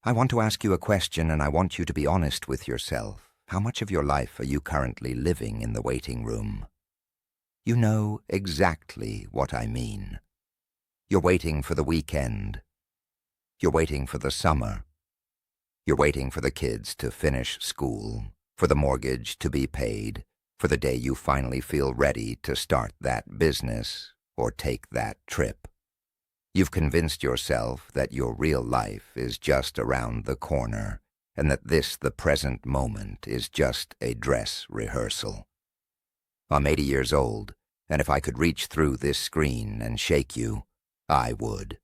I want to ask you a question, and I want you to be honest with yourself. How much of your life are you currently living in the waiting room? You know exactly what I mean. You're waiting for the weekend. You're waiting for the summer. You're waiting for the kids to finish school, for the mortgage to be paid, for the day you finally feel ready to start that business or take that trip. You've convinced yourself that your real life is just around the corner and that the present moment, is just a dress rehearsal. I'm 80 years old, and if I could reach through this screen and shake you, I would.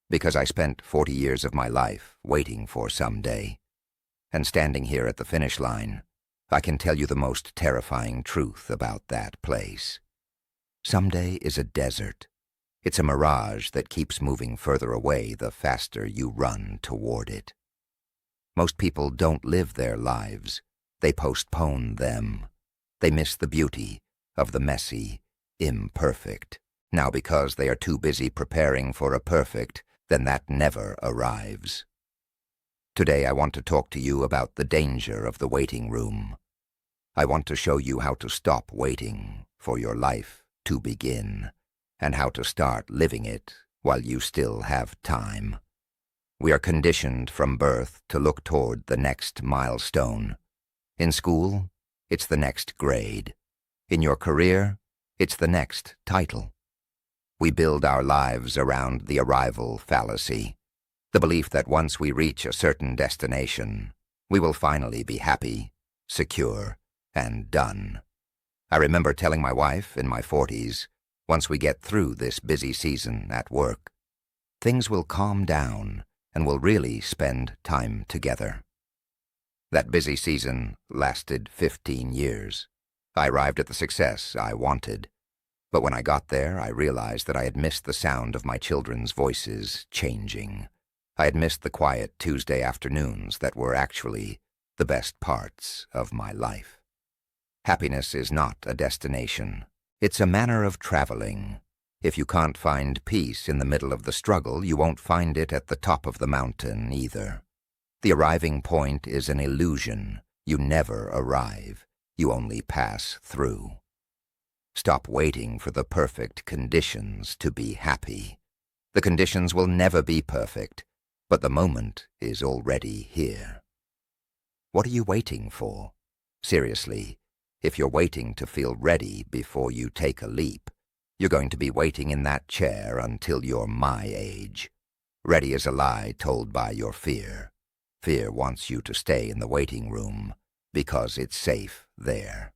Because I spent 40 years of my life waiting for someday. And standing here at the finish line, I can tell you the most terrifying truth about that place. Someday is a desert. It's a mirage that keeps moving further away the faster you run toward it. Most people don't live their lives. They postpone them. They miss the beauty of the messy, imperfect. Now because they are too busy preparing for a perfect, then that never arrives. Today I want to talk to you about the danger of the waiting room. I want to show you how to stop waiting for your life to begin, and how to start living it while you still have time. We are conditioned from birth to look toward the next milestone. In school, it's the next grade. In your career, it's the next title. We build our lives around the arrival fallacy, the belief that once we reach a certain destination, we will finally be happy, secure, and done. I remember telling my wife in my 40s, once we get through this busy season at work, things will calm down and we'll really spend time together. That busy season lasted 15 years. I arrived at the success I wanted, but when I got there, I realized that I had missed the sound of my children's voices changing. I had missed the quiet Tuesday afternoons that were actually the best parts of my life. Happiness is not a destination. It's a manner of traveling. If you can't find peace in the middle of the struggle, you won't find it at the top of the mountain either. The arriving point is an illusion. You never arrive. You only pass through. Stop waiting for the perfect conditions to be happy. The conditions will never be perfect, but the moment is already here. What are you waiting for? Seriously, if you're waiting to feel ready before you take a leap, you're going to be waiting in that chair until you're my age. Ready is a lie told by your fear. Fear wants you to stay in the waiting room because it's safe there.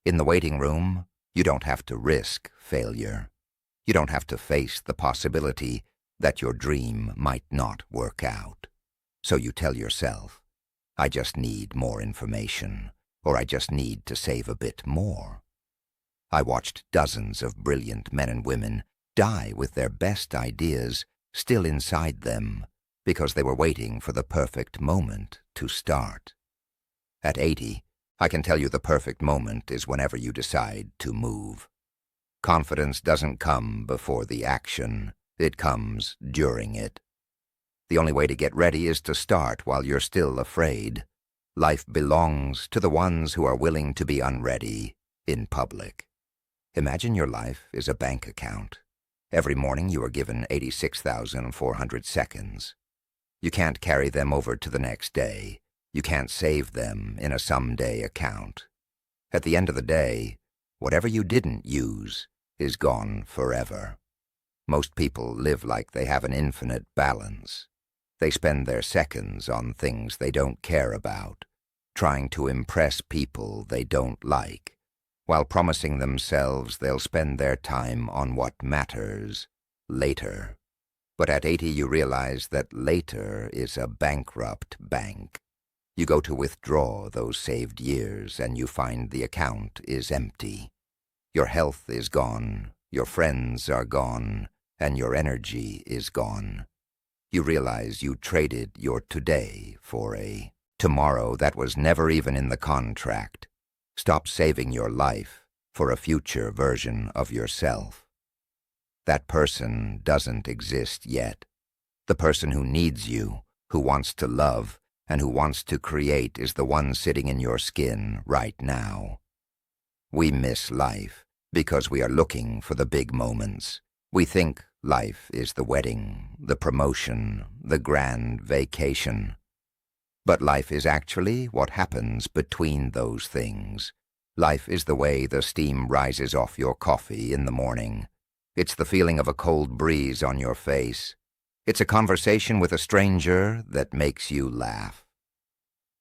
In the waiting room, you don't have to risk failure. You don't have to face the possibility that your dream might not work out. So you tell yourself, I just need more information, or I just need to save a bit more. I watched dozens of brilliant men and women die with their best ideas still inside them because they were waiting for the perfect moment to start. At 80, I can tell you the perfect moment is whenever you decide to move. Confidence doesn't come before the action, it comes during it. The only way to get ready is to start while you're still afraid. Life belongs to the ones who are willing to be unready in public. Imagine your life is a bank account. Every morning you are given 86,400 seconds. You can't carry them over to the next day. You can't save them in a someday account. At the end of the day, whatever you didn't use is gone forever. Most people live like they have an infinite balance. They spend their seconds on things they don't care about, trying to impress people they don't like, while promising themselves they'll spend their time on what matters later. But at 80 you realize that later is a bankrupt bank. You go to withdraw those saved years and you find the account is empty. Your health is gone, your friends are gone, and your energy is gone. You realize you traded your today for a tomorrow that was never even in the contract. Stop saving your life for a future version of yourself. That person doesn't exist yet. The person who needs you, who wants to love and who wants to create is the one sitting in your skin right now. We miss life because we are looking for the big moments. We think life is the wedding, the promotion, the grand vacation. But life is actually what happens between those things. Life is the way the steam rises off your coffee in the morning. It's the feeling of a cold breeze on your face. It's a conversation with a stranger that makes you laugh.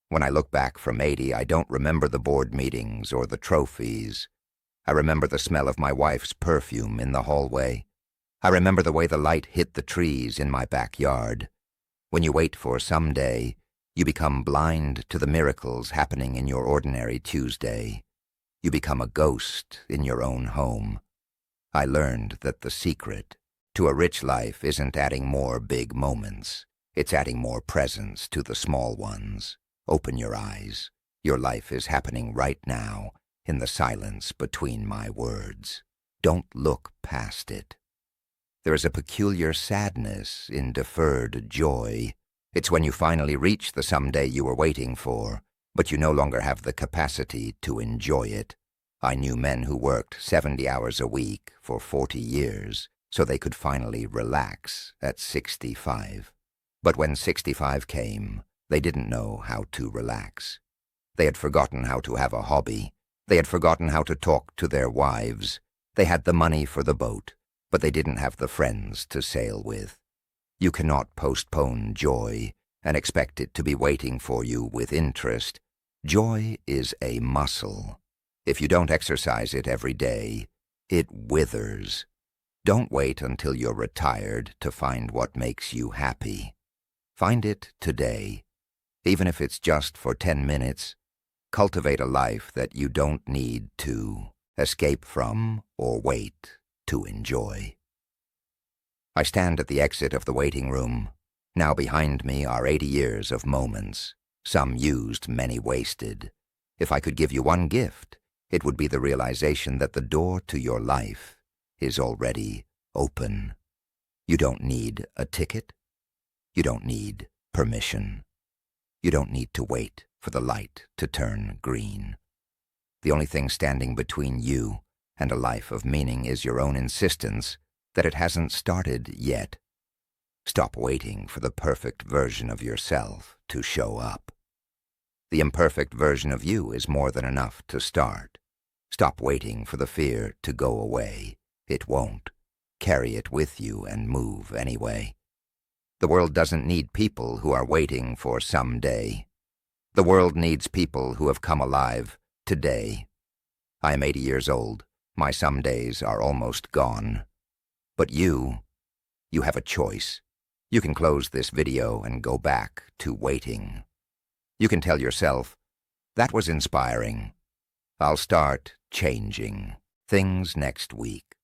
When I look back from 80, I don't remember the board meetings or the trophies. I remember the smell of my wife's perfume in the hallway. I remember the way the light hit the trees in my backyard. When you wait for someday, you become blind to the miracles happening in your ordinary Tuesday. You become a ghost in your own home. I learned that the secret to a rich life isn't adding more big moments. It's adding more presence to the small ones. Open your eyes. Your life is happening right now in the silence between my words. Don't look past it. There is a peculiar sadness in deferred joy. It's when you finally reach the someday you were waiting for, but you no longer have the capacity to enjoy it. I knew men who worked 70 hours a week for 40 years so they could finally relax at 65. But when 65 came, they didn't know how to relax. They had forgotten how to have a hobby. They had forgotten how to talk to their wives. They had the money for the boat, but they didn't have the friends to sail with. You cannot postpone joy and expect it to be waiting for you with interest. Joy is a muscle. If you don't exercise it every day, it withers. Don't wait until you're retired to find what makes you happy. Find it today. Even if it's just for 10 minutes, cultivate a life that you don't need to escape from or wait to enjoy. I stand at the exit of the waiting room. Now behind me are 80 years of moments, some used, many wasted. If I could give you one gift, it would be the realization that the door to your life is already open. You don't need a ticket. You don't need permission. You don't need to wait for the light to turn green. The only thing standing between you and a life of meaning is your own insistence that it hasn't started yet. Stop waiting for the perfect version of yourself to show up. The imperfect version of you is more than enough to start. Stop waiting for the fear to go away. It won't. Carry it with you and move anyway. The world doesn't need people who are waiting for someday. The world needs people who have come alive today. I am 80 years old. My some days are almost gone. But you have a choice. You can close this video and go back to waiting. You can tell yourself, that was inspiring. I'll start changing things next week.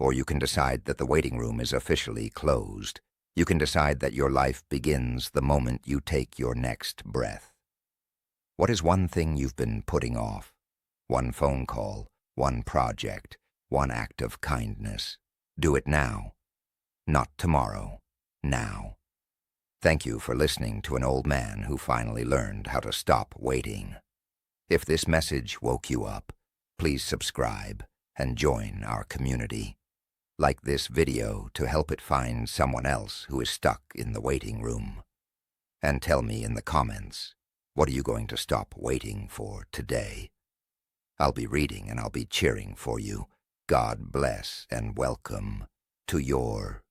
Or you can decide that the waiting room is officially closed. You can decide that your life begins the moment you take your next breath. What is one thing you've been putting off? One phone call, one project, one act of kindness. Do it now. Not tomorrow. Now. Thank you for listening to an old man who finally learned how to stop waiting. If this message woke you up, please subscribe and join our community. Like this video to help it find someone else who is stuck in the waiting room. And tell me in the comments, what are you going to stop waiting for today? I'll be reading and I'll be cheering for you. God bless and welcome to your